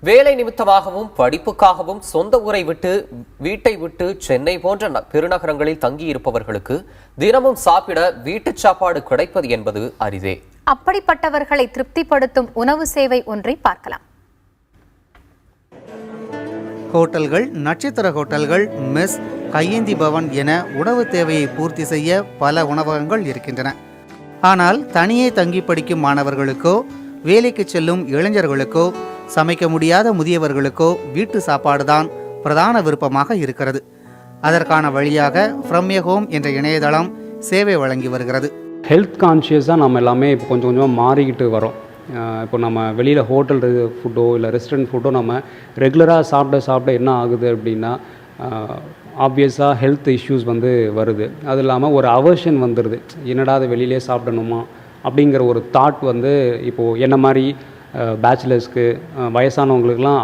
வேலை நிமித்தமாகவும் படிப்புக்காகவும் சொந்த ஊரை விட்டு வீட்டை விட்டு சென்னை போன்ற பெருநகரங்களில் தங்கியிருப்பவர்களுக்கு தினமும் சாப்பிட வீட்டுச் சாப்பாடு கிடைப்பது என்பது அரிதே. அப்படிப்பட்டவர்களை திருப்திப்படுத்தும் உணவு சேவை ஒன்றை பார்க்கலாம். ஹோட்டல்கள், நட்சத்திர ஹோட்டல்கள், மெஸ், கையேந்தி பவன் என உணவு தேவையை பூர்த்தி செய்ய பல உணவகங்கள் இருக்கின்றன. ஆனால் தனியே தங்கி படிக்கும் மாணவர்களுக்கோ, வேலைக்கு செல்லும் இளைஞர்களுக்கோ, சமைக்க முடியாத முதியவர்களுக்கோ வீட்டு சாப்பாடுதான் பிரதான விருப்பமாக இருக்கிறது. அதற்கான வழியாக ஃப்ரம் எ ஹோம் என்ற இணையதளம் சேவை வழங்கி வருகிறது. ஹெல்த் கான்ஷியஸாக நம்ம எல்லாமே இப்போ கொஞ்சம் கொஞ்சமாக மாறிக்கிட்டு வரோம். இப்போ நம்ம வெளியில் ஹோட்டல் ஃபுட்டோ இல்லை ரெஸ்டாரண்ட் ஃபுட்டோ நம்ம ரெகுலராக சாப்பிட என்ன ஆகுது அப்படின்னா, ஆப்வியஸாக ஹெல்த் இஷ்யூஸ் வருது. அது இல்லாமல் ஒரு அவர்ஷன் வந்துடுது. என்னடா அது வெளியிலே சாப்பிடணுமா அப்படிங்கிற ஒரு தாட் இப்போது என்ன மாதிரி பேச்சுலர்ஸ்க்கு, வயசானவங்களுக்குலாம்,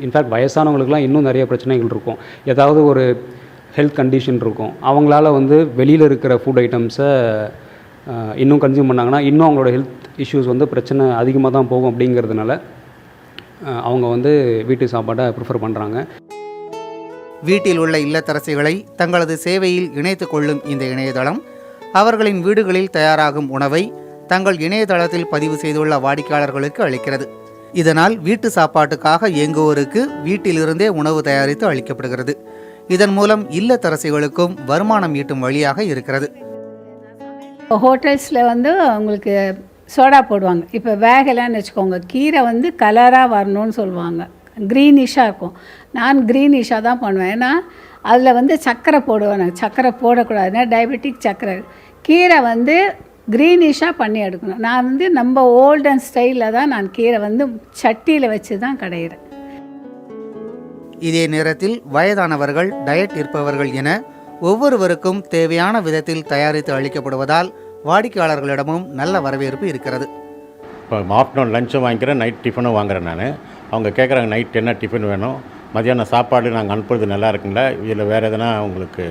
இன்ஃபேக்ட் வயசானவங்களுக்குலாம் இன்னும் நிறைய பிரச்சனைகள் இருக்கும். ஏதாவது ஒரு ஹெல்த் கண்டிஷன் இருக்கும். அவங்களால வெளியில் இருக்கிற ஃபுட் ஐட்டம்ஸை இன்னும் கன்சியூம் பண்ணாங்கன்னா இன்னும் அவங்களோட ஹெல்த் இஷ்யூஸ் பிரச்சனை அதிகமாக தான் போகும். அப்படிங்கிறதுனால அவங்க வீட்டு சாப்பாட்டை ப்ரிஃபர் பண்ணுறாங்க. வீட்டில் உள்ள இல்லத்தரசிகளை தங்களது சேவையில் இணைத்து கொள்ளும் இந்த இணையதளம் அவர்களின் வீடுகளில் தயாராகும் உணவை தங்கள் இணையதளத்தில் பதிவு செய்துள்ள வாடிக்கையாளர்களுக்கு அளிக்கிறது. இதனால் வீட்டு சாப்பாட்டுக்காக இயங்குவோருக்கு வீட்டிலிருந்தே உணவு தயாரித்து அளிக்கப்படுகிறது. இதன் மூலம் இல்லத்தரசிகளுக்கும் வருமானம் ஈட்டும் வழியாக இருக்கிறது. ஹோட்டல்ஸில் அவங்களுக்கு சோடா போடுவாங்க. இப்போ வேகலைன்னு வச்சுக்கோங்க, கீரை கலராக வரணும்னு சொல்லுவாங்க, க்ரீனிஷாக இருக்கும். நான் க்ரீனிஷாக தான் பண்ணுவேன். ஏன்னா அதில் சர்க்கரை போடுவேன். சர்க்கரை போடக்கூடாதுன்னா டயபெட்டிக் சர்க்கரை. கீரை க்ரீனிஷாக பண்ணி எடுக்கணும். நான் நம்ம ஓல்டன் ஸ்டைலில் தான் நான் கீரை சட்டியில் வச்சு தான் கடையிறேன். இதே நேரத்தில் வயதானவர்கள், டயட் இருப்பவர்கள் என ஒவ்வொருவருக்கும் தேவையான விதத்தில் தயாரித்து அளிக்கப்படுவதால் வாடிக்கையாளர்களிடமும் நல்ல வரவேற்பு இருக்கிறது. இப்போ ஆஃப்டர்நூன் லஞ்சும் வாங்கிக்கிறேன், நைட் டிஃபனும் வாங்குறேன். நான் அவங்க கேட்குறாங்க நைட் என்ன டிஃபன் வேணும், மதியானம் சாப்பாடு நாங்கள் அனுப்புறது நல்லா இருக்குங்களா, இதில் வேறு எதனா உங்களுக்கு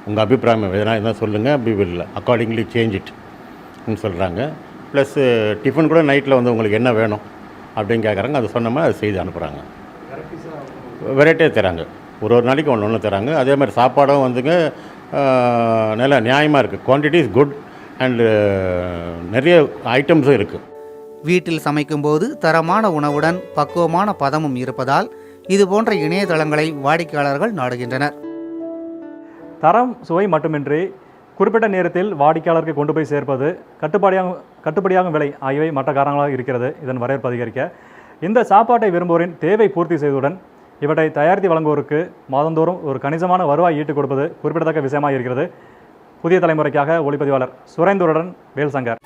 உங்கள் அபிப்பிராயம் எதனா சொல்லுங்கள், அப்படி இல்லை அக்கார்டிங்லி சேஞ்ச் இட்னு சொல்கிறாங்க. ப்ளஸ் டிஃபன் கூட நைட்டில் உங்களுக்கு என்ன வேணும் அப்படின்னு கேட்குறாங்க. அது சொன்னோம்னா அது செய்து அனுப்புகிறாங்க. வெரைட்டியாக தராங்க, ஒரு நாளைக்கு ஒன்று தராங்க. அதே மாதிரி சாப்பாடும் நல்லா நியாயமாக இருக்குது. குவான்டிட்டி இஸ் குட் அண்டு நிறைய ஐட்டம்ஸும் இருக்குது. வீட்டில் சமைக்கும்போது தரமான உணவுடன் பக்குவமான பதமும் இருப்பதால் இது போன்ற இணையதளங்களை வாடிக்கையாளர்கள் நாடுகின்றனர். தரம், சுவை மட்டுமின்றி குறிப்பிட்ட நேரத்தில் வாடிக்கையாளருக்கு கொண்டு போய் சேர்ப்பது, கட்டுப்படியாகும் விலை ஆகியவை மற்ற காரணங்களாக இருக்கிறது இதன் வரவேற்பு அதிகரிக்க. இந்த சாப்பாட்டை விரும்புவோரின் தேவை பூர்த்தி செய்வதுடன் இவற்றை தயாரித்து வழங்குவோருக்கு மாதந்தோறும் ஒரு கணிசமான வருவாய் ஈட்டுக் கொடுப்பது குறிப்பிடத்தக்க விஷயமாக இருக்கிறது. புதிய தலைமுறைக்காக ஒளிப்பதிவாளர் சுரேந்தருடன் வேல்சங்கர்.